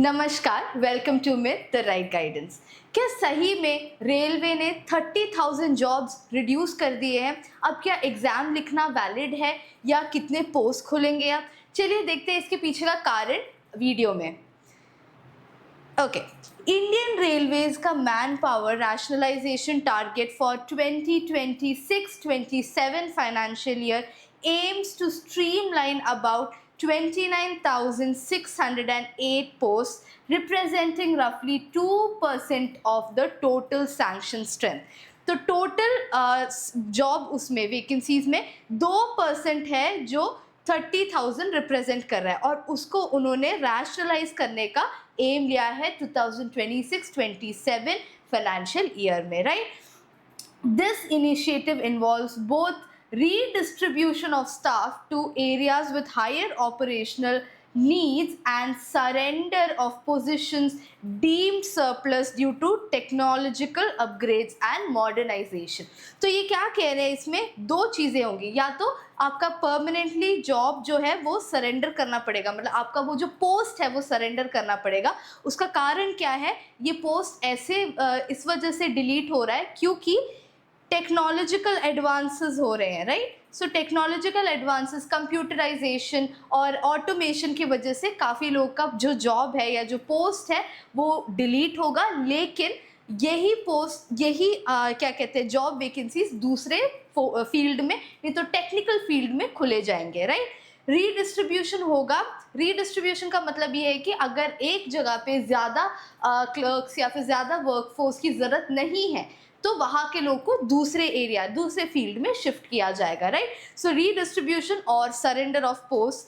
नमस्कार, welcome to myth the right guidance. क्या सही में रेलवे ने 30,000 जॉब्स रिड्यूस कर दिए हैं? अब क्या एग्ज़ाम लिखना वैलिड है या कितने पोस्ट खुलेंगे अब? चलिए देखते हैं इसके पीछे का कारण वीडियो में। ओके, इंडियन रेलवेज का man power rationalisation target for 2026-27 financial year aims to streamline about 29,608 posts, representing roughly 2% of the total sanction strength. तो टोटल जॉब उसमें वैकेंसीज में 2% है जो 30,000 रिप्रेजेंट कर रहा है और उसको उन्होंने रैशनलाइज करने का एम लिया है 2026-27 फाइनेंशियल ईयर में, right? This initiative involves both redistribution of staff to areas with higher operational needs and surrender of positions deemed surplus due to technological upgrades and modernization. तो ये क्या कह रहे हैं, इसमें दो चीज़ें होंगी, या तो आपका परमानेंटली जॉब जो है वो सरेंडर करना पड़ेगा, मतलब आपका वो जो पोस्ट है वो सरेंडर करना पड़ेगा। उसका कारण क्या है? ये पोस्ट ऐसे इस वजह से डिलीट हो रहा है क्योंकि टेक्नोलॉजिकल एडवांसेस हो रहे हैं, राइट? सो टेक्नोलॉजिकल एडवांसेस, कंप्यूटराइजेशन और ऑटोमेशन की वजह से काफ़ी लोग का जो जॉब है या जो पोस्ट है वो डिलीट होगा, लेकिन यही पोस्ट क्या कहते हैं जॉब वैकेंसीज दूसरे फील्ड में, नहीं तो टेक्निकल फील्ड में खुले जाएंगे, राइट? रीडिस्ट्रीब्यूशन होगा। रीडिस्ट्रीब्यूशन का मतलब ये है कि अगर एक जगह पे ज़्यादा क्लर्क्स या फिर ज़्यादा वर्कफोर्स की ज़रूरत नहीं है तो वहाँ के लोग को दूसरे एरिया, दूसरे फील्ड में शिफ्ट किया जाएगा, राइट? सो रीडिस्ट्रीब्यूशन और surrender of post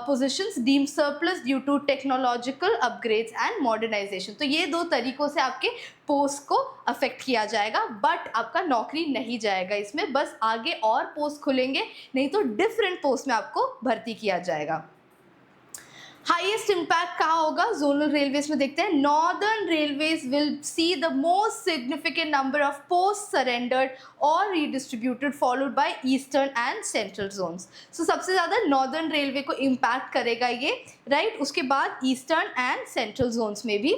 positions deemed surplus due to technological upgrades and modernisation. तो ये दो तरीकों से आपके पोस्ट को अफेक्ट किया जाएगा, बट आपका नौकरी नहीं जाएगा इसमें, बस आगे और पोस्ट खुलेंगे, नहीं तो डिफरेंट पोस्ट में आपको भर्ती किया जाएगा। हाईएस्ट इम्पैक्ट कहाँ होगा? जोनल रेलवेज में देखते हैं। Northern railways will see the most significant number of post surrendered और redistributed, followed by eastern and central zones. So सबसे ज़्यादा नॉर्दर्न रेलवे को इम्पैक्ट करेगा ये, राइट? उसके बाद ईस्टर्न एंड सेंट्रल जोन्स में भी।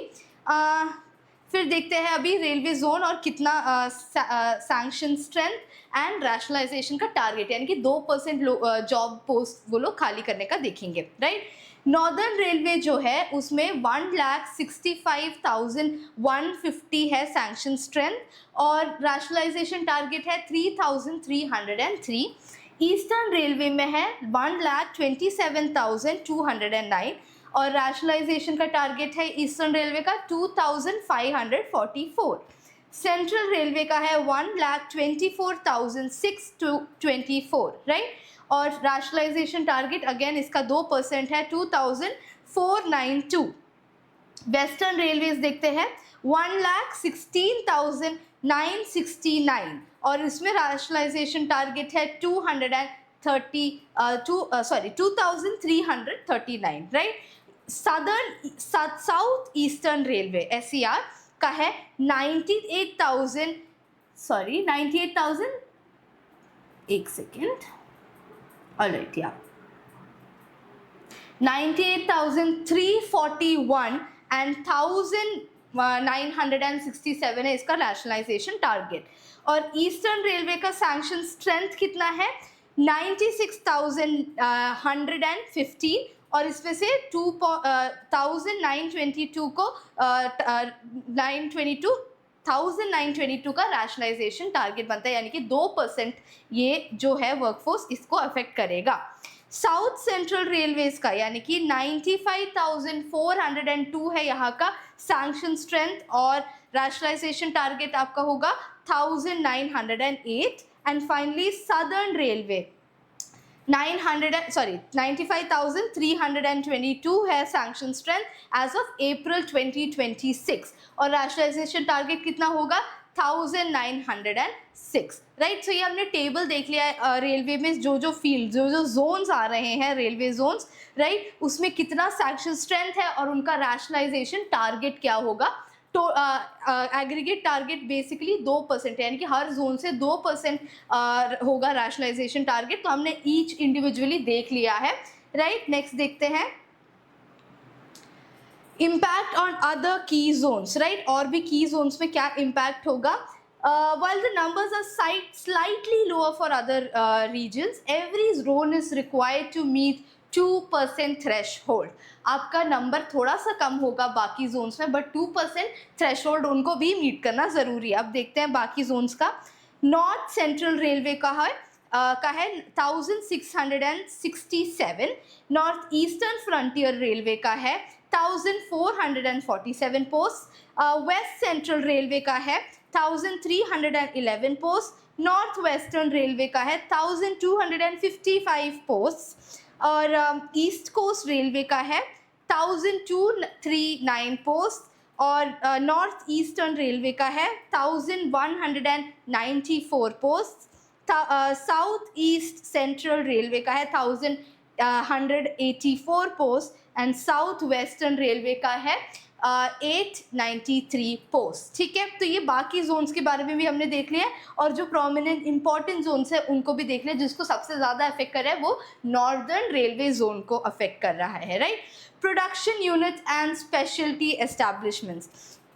फिर देखते हैं अभी रेलवे जोन और कितना सैंक्शन स्ट्रेंथ एंड रैशनलाइजेशन का टारगेट, यानी कि 2% जॉब पोस्ट वो लोग खाली करने का देखेंगे, राइट? नॉर्दर्न रेलवे जो है उसमें 1,65,150 है सैंक्शन स्ट्रेंथ और रैशनलाइजेशन टारगेट है 3,303। ईस्टर्न रेलवे में है 1,27,209 और रैशनलाइजेशन का टारगेट है ईस्टर्न रेलवे का 2,544। सेंट्रल रेलवे का है 1,24,624, राइट? और रैशनलाइजेशन टारगेट अगेन इसका 2% है, 2,492। वेस्टर्न रेलवेज देखते हैं 1,16,969 और इसमें रैशनलाइजेशन टारगेट है 2,339, right? South eastern railway SER का है 98,000, एक सेकेंड, ऑलराइट, या 98,341 एंड 1,967 है इसका रैशनलाइजेशन टारगेट। और ईस्टर्न रेलवे का सैंक्शन स्ट्रेंथ कितना है? 96,115 और इसमें से 2,922 को 1,922 का रैशनलाइजेशन टारगेट बनता है, यानी कि 2% ये जो है वर्कफोर्स इसको अफेक्ट करेगा। साउथ सेंट्रल रेलवेज का यानी कि 95,402 है यहाँ का सैंक्शन स्ट्रेंथ और रैशनलाइजेशन टारगेट आपका होगा 1,908। एंड फाइनली सदर्न रेलवे 95,322 है sanction strength as of April 2026 और रैशनलाइजेशन टारगेट कितना होगा? 1,906, राइट? सो ये हमने टेबल देख लिया है रेलवे में जो फील्ड जो जोन्स आ रहे हैं, रेलवे जोन्स, राइट? उसमें कितना सैंक्शन स्ट्रेंथ है और उनका रैशनलाइजेशन टारगेट क्या होगा। तो एग्रीगेट टारगेट बेसिकली 2% है, यानी कि हर जोन से 2% होगा रैशनलाइजेशन टारगेट। तो हमने ईच इंडिविजुअली देख लिया है, राइट? नेक्स्ट देखते हैं इम्पैक्ट ऑन अदर की जोन्स, राइट, और भी की जोन्स में क्या इम्पैक्ट होगा? While the numbers are slightly lower for other regions, every zone is required to meet 2% threshold. आपका नंबर थोड़ा सा कम होगा बाकी जोन्स में, बट 2% थ्रेशोल्ड उनको भी मीट करना ज़रूरी है. अब देखते हैं बाकी जोन्स का. नॉर्थ सेंट्रल रेलवे का है 1667. नॉर्थ ईस्टर्न फ्रंटियर रेलवे का है 1447 पोस्ट. वेस्ट सेंट्रल रेलवे का है 1311 पोस्ट. नॉर्थ वेस्टर्न रेलवे का है 1255 पोस्ट. और ईस्ट कोस्ट रेलवे का है 1239 पोस्ट. और नॉर्थ ईस्टर्न रेलवे का है 1194 post. South east central railway का है 1184 post. And south western railway का है 893 पोस्ट. ठीक है, तो ये बाकी जोन्स के बारे में भी हमने देख लिया, और जो प्रोमिनेंट इंपॉर्टेंट जोन्स है उनको भी देख लिया. जिसको सबसे ज़्यादा अफेक्ट कर रहा है वो नॉर्दर्न रेलवे जोन को अफेक्ट कर रहा है, right. Production units and speciality establishments.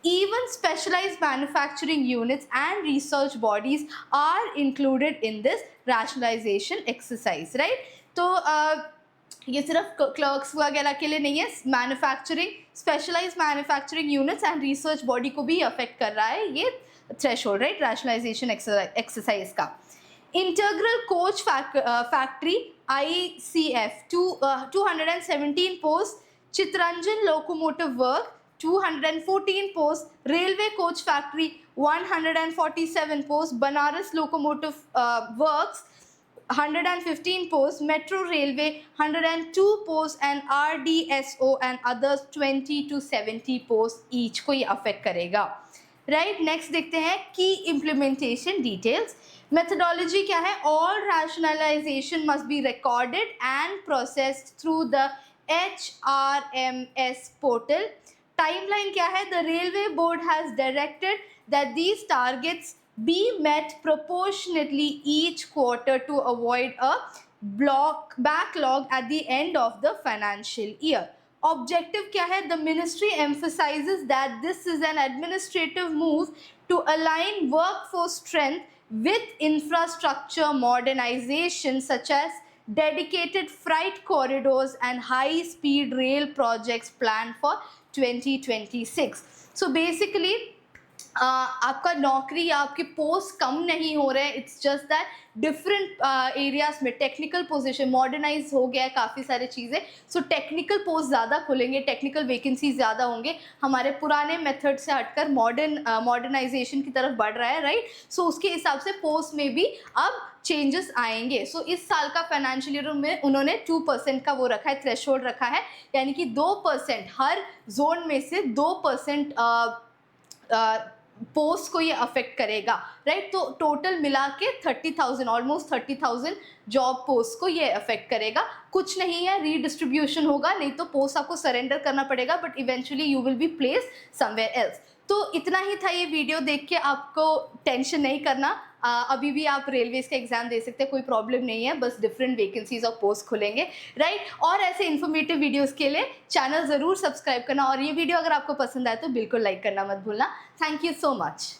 Even specialized manufacturing units and research bodies are included in this rationalization exercise, right? तो ये सिर्फ क्लर्क्स वगैरह के लिए नहीं है. Manufacturing, specialised manufacturing units and research body को भी अफेक्ट कर रहा है ये थ्रेशोल्ड, राइट, रैशनलाइजेशन एक्सरसाइज का. इंटीग्रल कोच फैक्ट्री ICF 217 पोस्ट. चितरंजन लोकोमोटिव वर्क 214 पोस्ट. रेलवे कोच फैक्ट्री 147 पोस्ट. Banaras locomotive works 115 posts. Metro Railway 102 posts. And RDSO and others 20 to 70 posts each को ये affect करेगा, right. Next देखते हैं की implementation details. Methodology क्या है? All rationalization must be recorded and processed through the HRMS portal. Timeline क्या है? The Railway Board has directed that these targets be met proportionately each quarter to avoid a backlog at the end of the financial year. Objective क्या है? The ministry emphasizes that this is an administrative move to align workforce strength with infrastructure modernization such as dedicated freight corridors and high-speed rail projects planned for 2026. So basically आपका नौकरी या आपके post कम नहीं हो रहे हैं. It's just that different areas में technical position modernise हो गया है काफ़ी सारी चीज़ें. सो टेक्निकल पोस्ट ज़्यादा खुलेंगे, टेक्निकल वैकेंसी ज़्यादा होंगे. हमारे पुराने मेथड से हटकर मॉडर्नाइजेशन की तरफ बढ़ रहा है, राइट. सो उसके हिसाब से पोस्ट में भी अब चेंजेस आएंगे. सो इस साल का फाइनेंशियल ईयर में उन्होंने 2% का वो रखा है, थ्रेशोल्ड रखा है, यानी कि 2% हर जोन में से 2% पोस्ट को ये अफेक्ट करेगा, राइट. तो टोटल मिला के 30,000 ऑलमोस्ट 30,000 जॉब पोस्ट को ये अफेक्ट करेगा. कुछ नहीं है, रीडिस्ट्रीब्यूशन होगा, नहीं तो पोस्ट आपको सरेंडर करना पड़ेगा, but eventually you will be place somewhere else. तो इतना ही था ये वीडियो. देख के आपको टेंशन नहीं करना, अभी भी आप रेलवेज का एग्जाम दे सकते हैं, कोई प्रॉब्लम नहीं है. बस डिफरेंट वैकेंसीज और पोस्ट खुलेंगे, राइट. और ऐसे इन्फॉर्मेटिव वीडियोस के लिए चैनल ज़रूर सब्सक्राइब करना, और ये वीडियो अगर आपको पसंद आए तो बिल्कुल लाइक करना मत भूलना. Thank you so much.